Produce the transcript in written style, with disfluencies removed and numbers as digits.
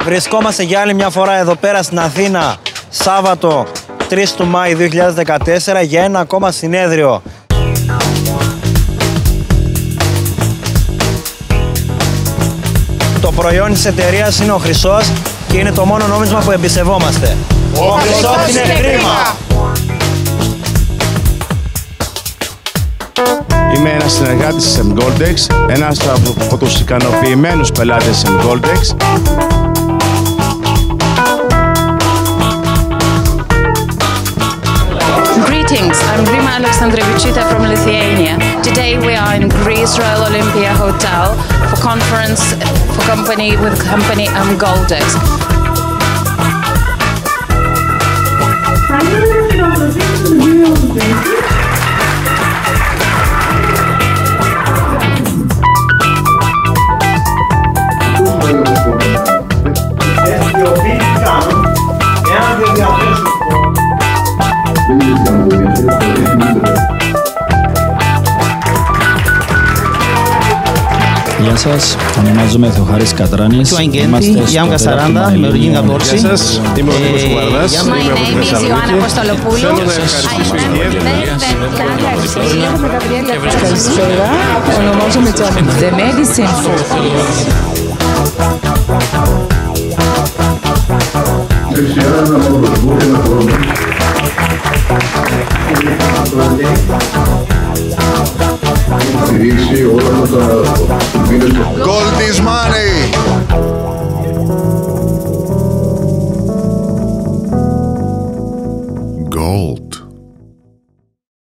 Βρισκόμαστε για άλλη μια φορά εδώ πέρα στην Αθήνα, Σάββατο 3 του Μάη 2014, για ένα ακόμα συνέδριο. Το προϊόν της εταιρείας είναι ο χρυσός και είναι το μόνο νόμισμα που εμπιστευόμαστε. Ο χρυσός είναι χρήμα! Είμαι ένας συνεργάτης της Goldex, ένας από τους ικανοποιημένους πελάτες της Goldex. Greetings, I'm Rima Alexandrevichita from Lithuania. Today we are in Greece Royal Olympia Hotel for conference with company Goldex. Γεια σας, ονομάζομαι Θεοχάρης Κατράνης. Είμαστε Γιάνγκα 40, με Οργίνγκα Πόρση. Γεια σας, είμαι ο Νίκος Κουβαρδάς. My name is Ιωάννα Αποστολοπούλου. Καλησπέρα, ονομάζομαι Τζάνι. The Medicine Gold is money.